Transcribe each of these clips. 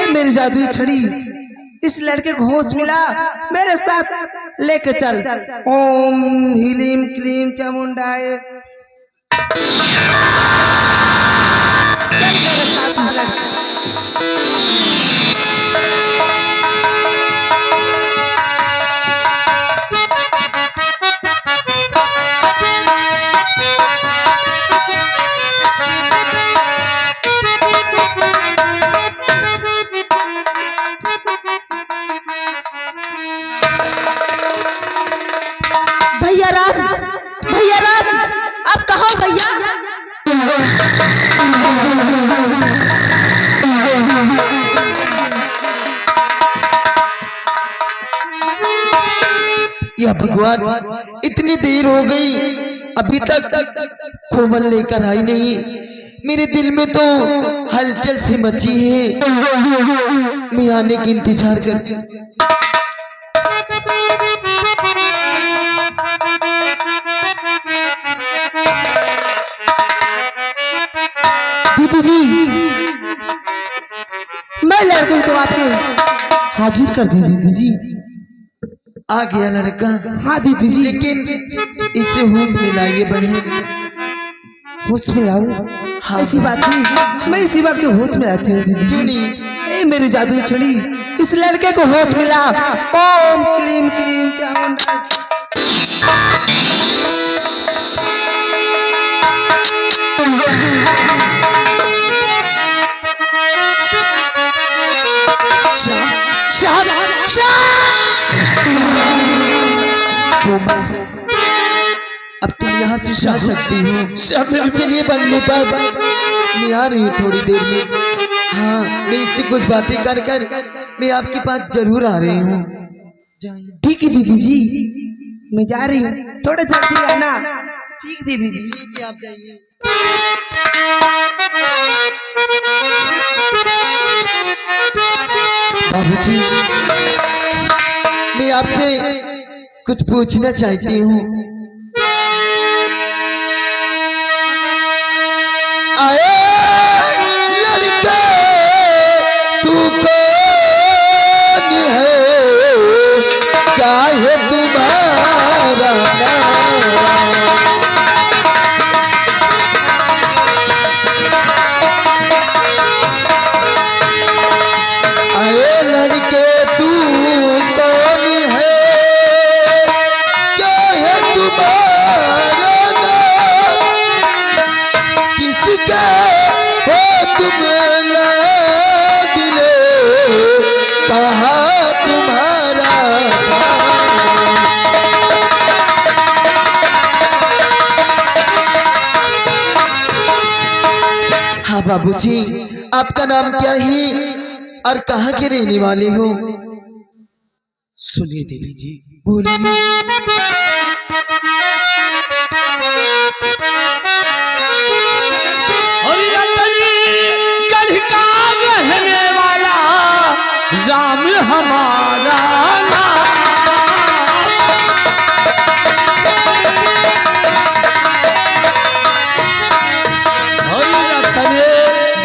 मेरी जादुई छड़ी, इस लड़के को होश मिला, मेरे साथ लेके चल। ओम ह्रीम क्लीम चामुंडाय। चल मेरे साथ लड़के। भैया राम, भैया राम, आप कहाँ हो भैया? या भगवान, इतनी देर हो गई, अभी तक कोमल लेकर आई नहीं। मेरे दिल में तो हलचल सी मची है। मैं आने की इंतजार करती हूँ। दीदी जी, मैं लड़के तो आपके हाजिर कर दी दीदी जी। आ गया लड़का। हाँ दीदी जी, लेकिन इसे होश में लाइए बहन। होश में लाऊं? हाँ, ऐसी बात नहीं, मैं इसी वक्त होश में आती हूँ दीदी। क्यों नहीं? मेरी जादुई छड़ी, इस लड़के को होश मिला। ओम क्लीम क्लीम चामुंडा। अब तुम यहाँ से जा सकती हो। चलिए बंगले पर, मैं आ रही हूँ थोड़ी देर में। हाँ, मैं इससे कुछ बातें कर कर मैं आपके पास जरूर आ रही हूँ। ठीक है दीदी जी, मैं जा रही हूँ, थोड़ा जल्दी आना। ठीक दीदी जी, ठीक है, आप जाइए। बाबूजी, मैं आपसे कुछ पूछना चाहती हूँ। आए लड़के, तू कौन है? क्या है तुम्हारा नाम? आए लड़के, तू कौन है? क्या है तुम्हारा नाम? किसके हो तुम लाडले? कहाँ तुम्हारा नाम? हाँ बाबूजी, आपका नाम क्या है और कहाँ के रहने वाले हो? सुनिए देवी जी, बोलिए। गढ़ का रहने वाला राम हमारा नाम।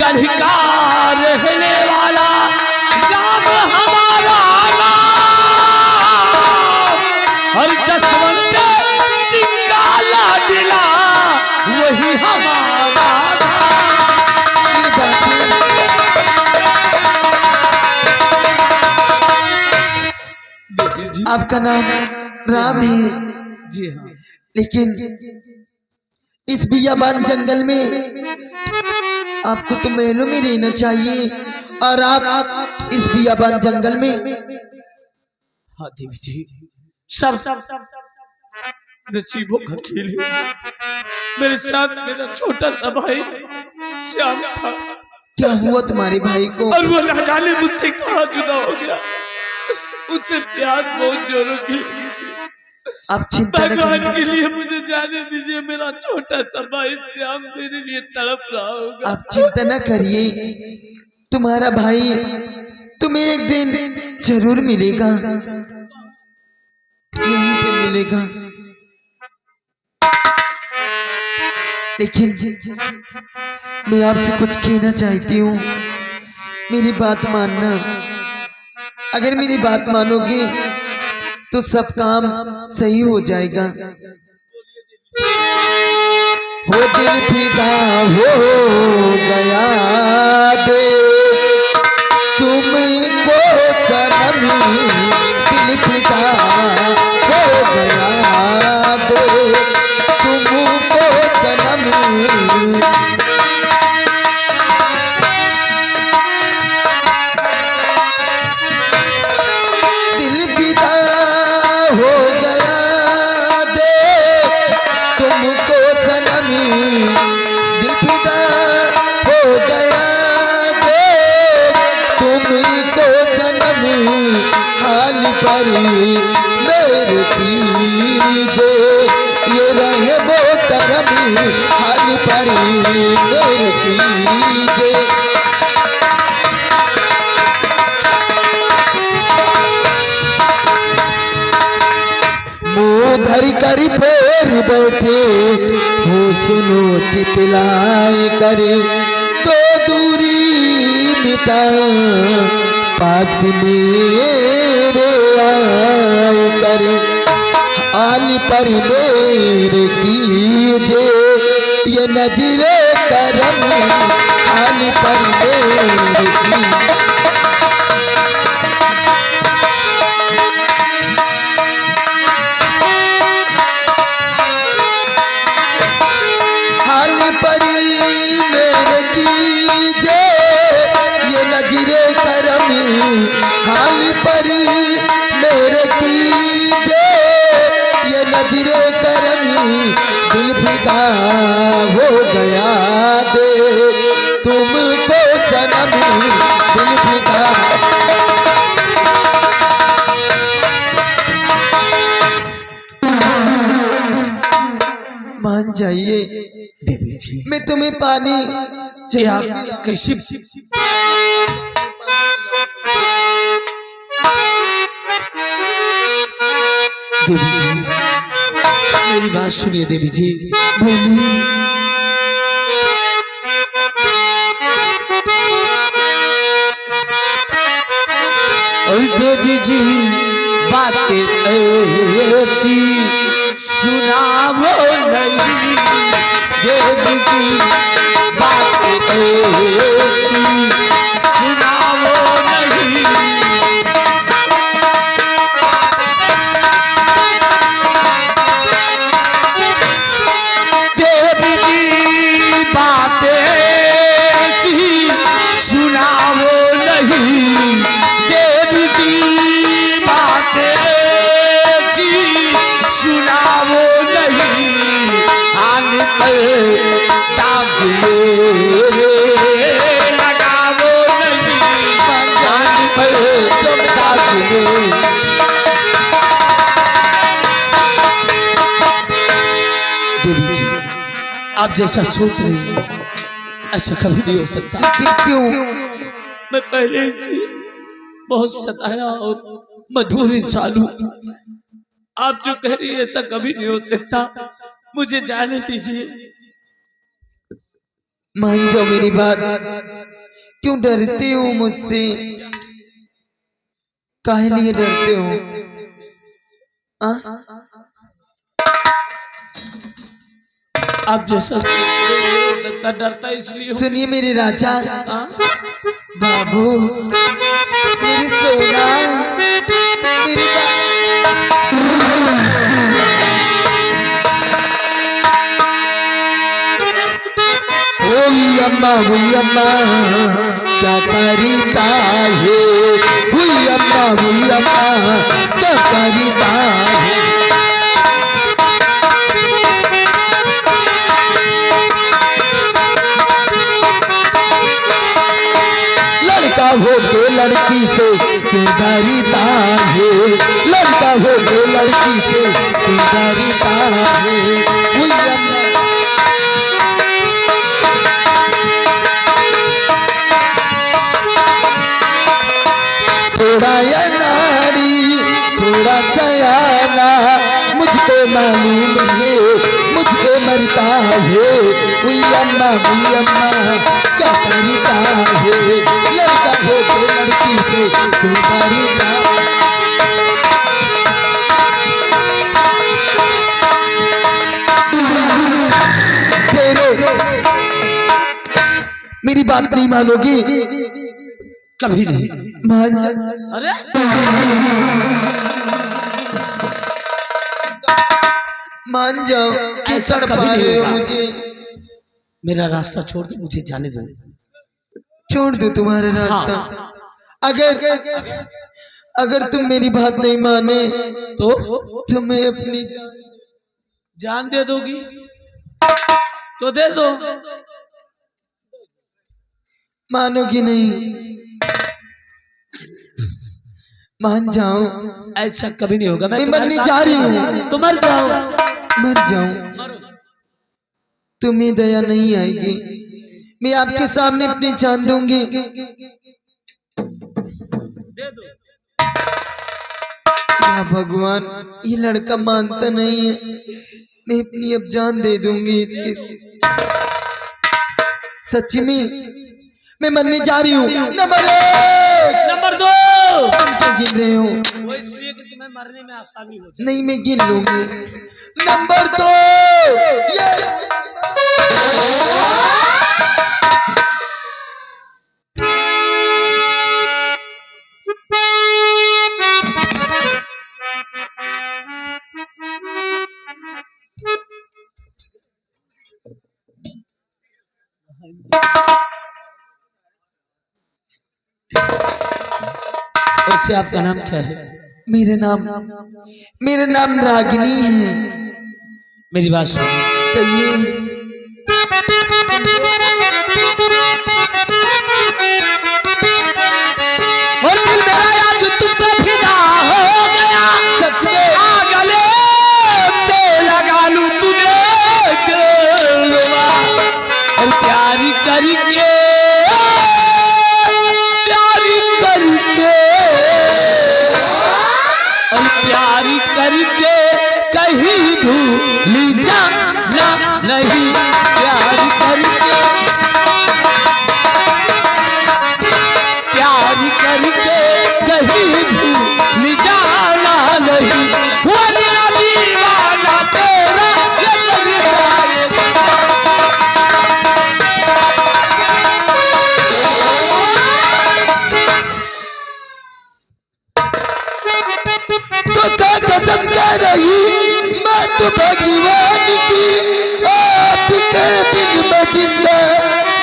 गढ़ का रहने वाला राम हमारा नाम। और जसवंत सिंह का लाडला वही हमारा आपका नाम राम है जी हाँ, लेकिन इस बियाबान जंगल में आपको तो महलों में रहना चाहिए और आप इस बियाबान जंगल में। हाँ देवी जी, सब नसीबों का खेल है। मेरे साथ मेरा छोटा सा भाई श्याम था। क्या हुआ तुम्हारे भाई को? और वो ना जाने मुझसे कहाँ जुदा हो गया। उससे प्यार बहुत जोरों की लगी थी। आप चिंता न भगवान करिए, के लिए मुझे जाने दीजिए। मेरा छोटा सा भाई श्याम मेरे लिए तड़प रहा होगा। आप चिंता न करिए, तुम्हारा भाई तुम्हें एक दिन जरूर मिलेगा, यहीं पे मिलेगा। लेकिन मैं आपसे कुछ कहना चाहती हूँ। मेरी बात मानना। अगर मेरी बात मानोगे तो सब काम सही हो जाएगा। हो दिल फिदा हो गया दे तुमको सनम, दिल फिदा हो गया दे तुमको सनम। दिल फिदा हो गया दे तुमको सनम, दिल फिदा हो गया दे तुमको सनम। हाल पर मेरे कीजे ये रहे वो करम, हाल पर मेरे कीजे। मुँह धर कर फेर बैठे हो सुनो चितलाए करे, तो दूरी मिटा पास मेरे आए करे। आल पर मेरे कीजे ये नजरे करम, आल पर मेरे कीजे। हाल पर मेरे कीजे ये नजरे करम, हाल पर मेरे कीजे ये नजरे करम। दिल फिदा हो गया दे तुमको सनम, दिल फिदा। मान जाइए देवी जी, मैं तुम्हें पानी ये आप कैसे? देवी जी मेरी बात सुनिए देवी जी। बोलिए। और देवी जी बातें ऐसी सुनावो नहीं, देवी जी बातें ऐसी सुनावो नहीं। देवी जी बातें ऐसी सुनावो नहीं, देवी जी बातें ऐसी सुनावो नहीं। आन पर दाग मेरे लगावो नहीं, आन पर तुम दाग मेरे। देवी जी आप जैसा सोच रही हैं ऐसा कभी नहीं हो सकता। लेकिन क्यों? मैं पहले से बहुत सताया और मजबूरी चालू। आप जो कह रही है ऐसा कभी नहीं हो सकता, मुझे जाने दीजिए। मान जाओ मेरी बात। क्यों डरते हो मुझसे? काहे लिए डरते हो? आप जैसा लगता डरता इसलिए। सुनिए मेरे राजा, हाँ? बाबू, मेरी सोना, मेरी हुई अम्मा क्या करीता है, हुई अम्मा क्या करीता है। लड़का हो के लड़की से क्यों डरता है, लड़का हो के लड़की से क्यों डरता है। हुई अम्मा थोड़ा या नारी थोड़ा सयाना, मुझको मालूम है मुझको मरता है। हुई अम्मा क्या करता है, लड़का के तुम्हारी तेरे मेरी बात नहीं मानोगी? कभी नहीं। मान जा। अरे मान जाओ। क्यों ऐसा सड़ कभी पा नहीं रहे हो होगा। मुझे? मेरा रास्ता छोड़ दो, मुझे जाने दो। छोड़ दो तुम्हारा रास्ता। हाँ। अगर तुम मेरी बात नहीं माने तो मैं अपनी जान दे दोगी तो दे दो। मानोगी नहीं? मान जाओ। ऐसा कभी नहीं होगा। मैं मरने जा रही हूँ। तो मर जाओ। मर जाऊं, तुम्हें दया नहीं आएगी। मैं आपके सामने अपनी जान दूंगी। दे दो। या भगवान, ये लड़का मानता नहीं है। मैं अपनी अब जान दे दूंगी इसके। सच्ची में मैं मरने जा रही हूँ। Number 1, number 2। तुम गिन रहे हो? वो इसलिए कि तुम्हें मरने में आसानी हो जाए। नहीं, मैं गिन लूंगी। नंबर 2, वैसे आपका नाम क्या है? मेरा नाम रागिनी है। मेरी बात सुनो। कहिए। और दिल मेरा आज तुम पे फिदा हो गया। सच में गले से लगा लूं तुझे दिलवा। और प्यारी करके और प्यारी करके कहीं भूल जाना नहीं। प्यारी करके कहीं भूल जाना नहीं। वरना दीवाना तेरा ये तो कसम कह रही मैं तो भगवान की। आपके बिन मैं जिंदा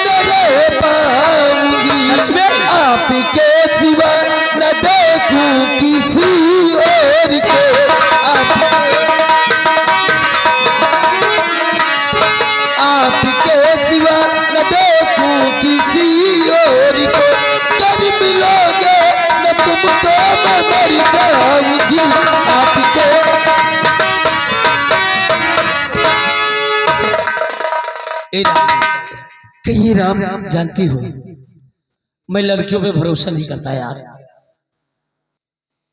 न रह पाऊंगी। सच में? आपके सिवा न देखूं किसी और को। आपके सिवा न देखूं किसी और को। कर मिलोगे न तुमको मैं मर जाऊंगी। आपके कहिए राम। जानती हो मैं लड़कियों पे भरोसा नहीं करता यार।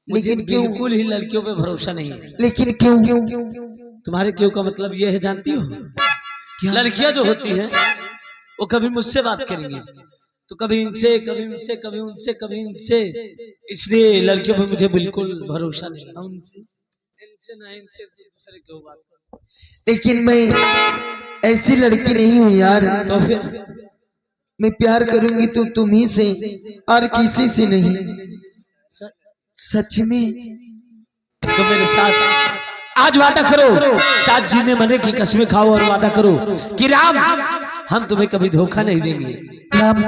मुझे लेकिन क्यों? बिल्कुल ही लड़कियों पे भरोसा नहीं है। लेकिन क्यों? तुम्हारे क्यों का मतलब ये है जानती हो? लड़कियां जो होती हैं वो कभी मुझसे बात करेंगी तो कभी इनसे, कभी उनसे, कभी उनसे, कभी इनसे। इसलिए लड़कियों पे मुझे बिल्कुल भरोसा नहीं है। इनसे ना इनसे दूसरे क्यों बात करते। लेकिन मैं ऐसी लड़की नहीं हूँ यार। तो फिर मैं प्यार करूंगी तो तुम्ही से और किसी से नहीं। सच में तो मेरे साथ आज वादा करो। साथ जीने मरने की कसमें खाओ और वादा करो कि राम हम तुम्हें कभी धोखा नहीं देंगे। राम,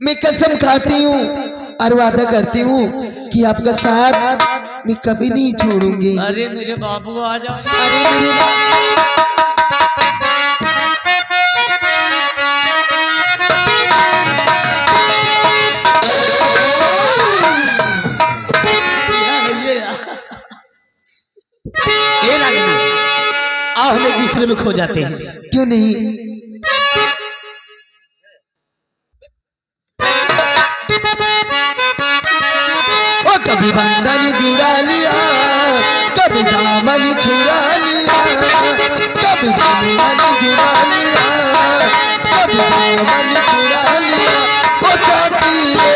मैं कसम खाती हूँ और वादा करती हूँ कि आपका साथ मैं कभी नहीं छोड़ूंगी। अरे मेरे बाबू आ जाओ। अरे मेरे आओ हम एक दूसरे में खो जाते हैं। क्यों नहीं? ओ कभी बंधन जुड़ा लिया, कभी दामन छुड़ा लिया, कभी बंधन जुड़ा लिया, कभी दामन छुड़ा लिया। ओ साथी रे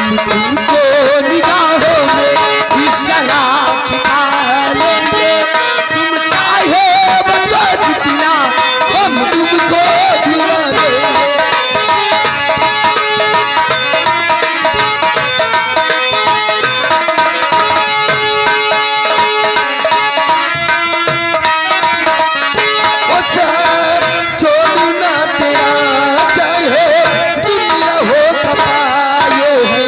हम तुमको निगाहों में इस तरह छुपा लेंगे, तुम चाहे बचो जितना हम तुमको चुरा लेंगे। छोड़ू ना तेरा चाहे दुनिया हो खपाए है,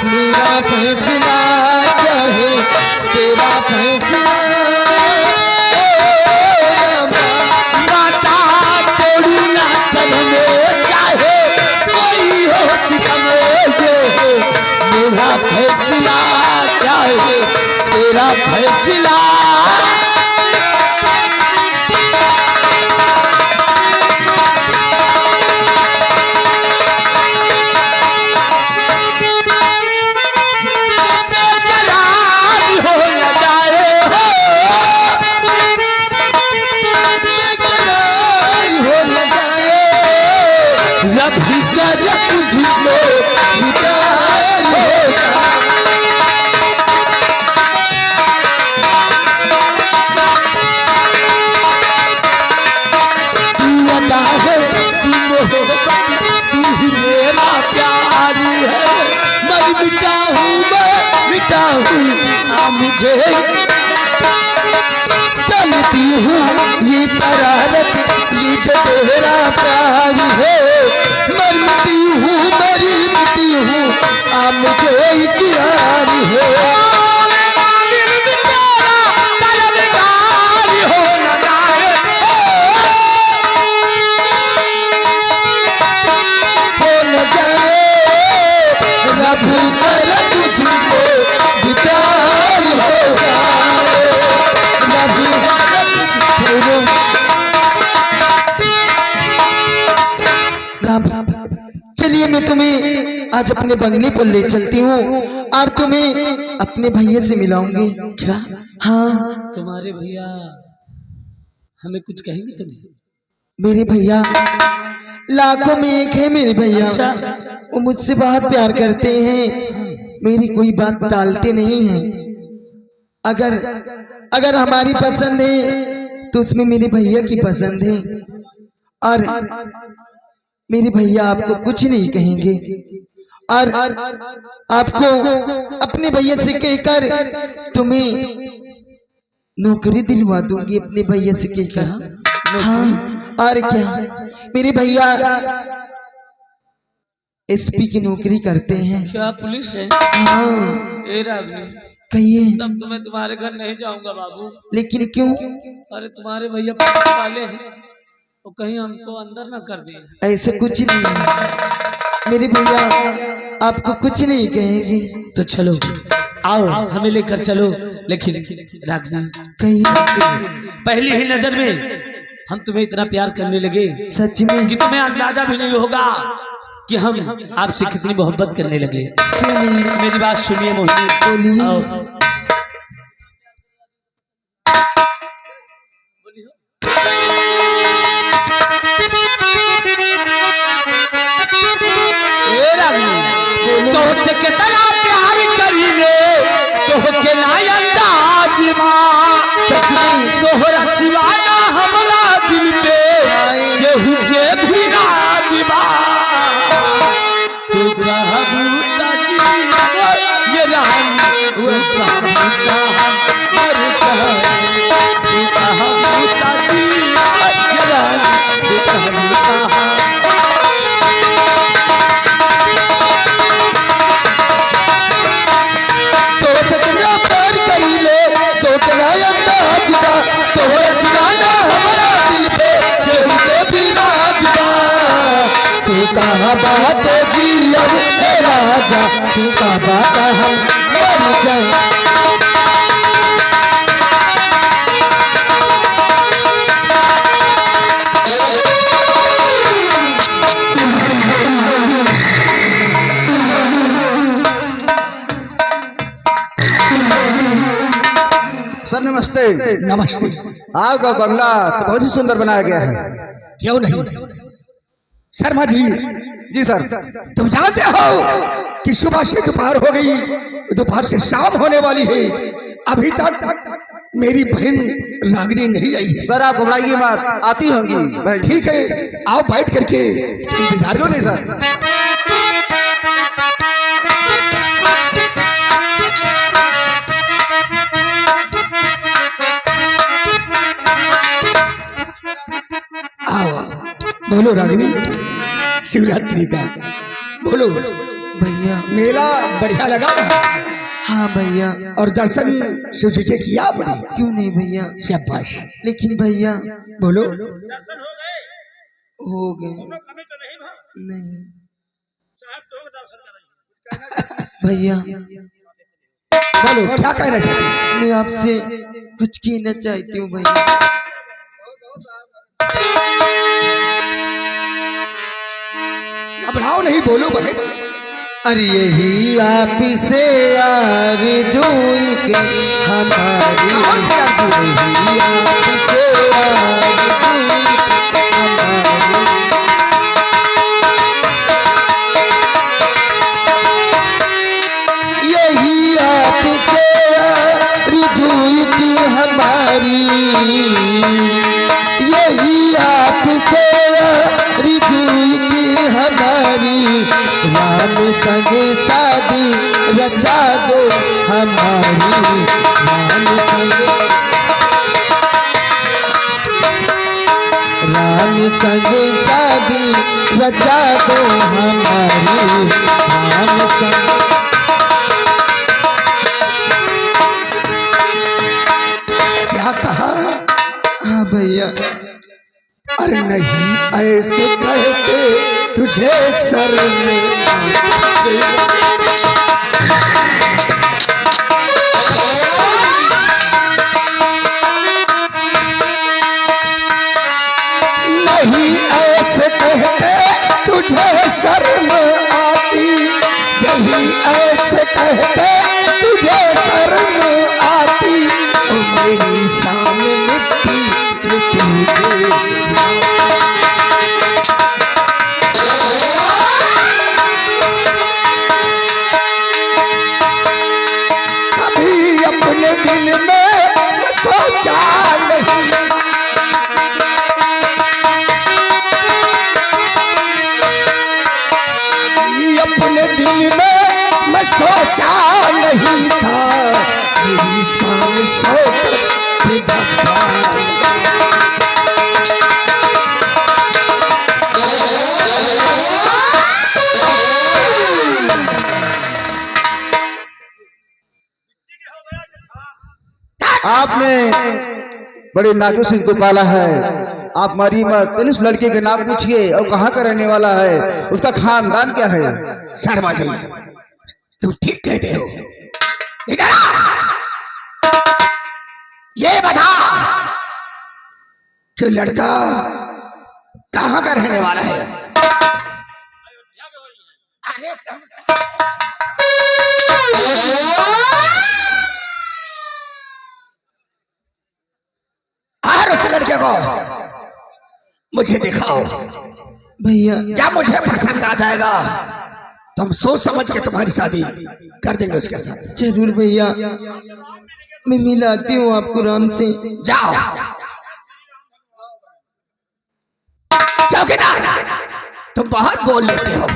मेरा फैसला क्या है तेरा फैसला। माता तोड़ू ना चलने चाहे कोई हो चिकन, ये मेरा फैसला क्या है तेरा फैसला। मुझे चलती हूँ ये शरारत ये जो तेरा प्यार है, मरती हूँ मरती हूँ आ मुझे इकरार है। चलिए मैं तुम्हें आज अपने बंगले पर ले चलती हूँ और तुम्हें अपने भैया से मिलाऊंगी। क्या? हाँ तुम्हारे भैया हमें कुछ कहेंगे तुम्हें? मेरे भैया लाखों में एक है मेरे भैया। अच्छा। वो मुझसे बहुत प्यार करते हैं, मेरी कोई बात टालते नहीं हैं। अगर अगर हमारी पसंद है तो उसमें मेरे भैया की पसंद है, और मेरे भैया आपको कुछ नहीं कहेंगे, और आपको अपने भैया से कहकर तुम्हें नौकरी दिलवा दूंगी अपने भैया से कहकर। हाँ और क्या, मेरे भैया एसपी की नौकरी करते हैं। क्या पुलिस है? हाँ ए रागनी, कहिए। तब तो मैं तुम्हारे घर नहीं जाऊंगा बाबू। लेकिन क्यों? अरे तुम्हारे भैया पुलिस वाले हैं, तो कहीं हमको अंदर ना कर दिए। ऐसे कुछ नहीं है, मेरे भैया आपको कुछ नहीं कहेंगे। तो चलो आओ हमें लेकर चलो। लेकिन रागनी, कहिए। पहली ही नजर में हम तुम्हें इतना प्यार करने लगे सच में? कि तुम्हें अंदाजा भी नहीं होगा कि हम आपसे कितनी मोहब्बत करने लगे। क्यों नहीं? मेरी बात सुनिए मोहिनी। बोलिए। आओ। तो से कितना प्यार करीले तो के ना अंदाज सच में तोहरा सिवाना हमरा दिल पे केहू के भी राजबा। तू कहबूता जी ये रानी वो कहबूता मर तू कहबूता जी ये रानी वो कहबूता। बात जी अब राजा तू का बात हम मर जाए। सर नमस्ते। नमस्ते। आपका बंगला तो बहुत ही सुंदर बनाया गया है। क्यों नहीं शर्मा जी, जी सर। तुम जानते हो कि सुबह से दोपहर हो गई, दोपहर से शाम होने वाली है, अभी तक मेरी बहन रागिनी नहीं आई है। सर आप घबराइए मत, आती होंगी बहन। ठीक है, आओ बैठ करके इंतजार क्यों नहीं करो। सर? आओ बोलो रागिनी, शिवरात्रि का बोलो। भैया मेला बढ़िया लगा ना? हाँ भैया, और दर्शन शिव जी के किया आपने? क्यों नहीं भैया, शाबाश। लेकिन भैया बोलो। हो गए नहीं भैया, बोलो क्या कहना चाहते हैं? मैं आपसे कुछ कहना चाहती हूँ भैया। घबराओ नहीं, बोलो बहन। अरे यही आप से आरज़ू के हमारी, यही आप से आरज़ू हमारी, यही आप से आरज़ू की हमारी, यही आप से आरज़ू की हमारी, राम संग शादी रचा दो हमारी, राम संग शादी रचा दो हमारी, राम संग। क्या कहा? हाँ भैया, अरे नहीं ऐसे कहते तुझे सर में नहीं ऐसे कहते तुझे शर्म आती, यही ऐसे कहते तुझे शर्म आती, ओ मेरी शान मिट्टी मिट्टी के कभी अपने दिल में सोचा नहीं, कभी अपने दिल में मैं सोचा नहीं था, मेरी शान सोकर धब्बा लगा। आपने बड़े नाजू से इनको पाला है, आप मारी मत। पहले उस लड़के के नाम पूछिए और कहाँ का रहने वाला है, उसका खानदान क्या है। शर्मा जी तुम ठीक कहते हो। इधर आ! ये बता कि लड़का कहाँ का रहने वाला है? अरे हर उस लड़के को मुझे दिखाओ भैया जब मुझे पसंद आ जाएगा तो हम सोच समझ के तुम्हारी शादी कर देंगे उसके साथ। जरूर भैया, मैं मिलाती हूँ आपको राम से। जाओ। चौकीदार तुम बहुत बोल लेते हो।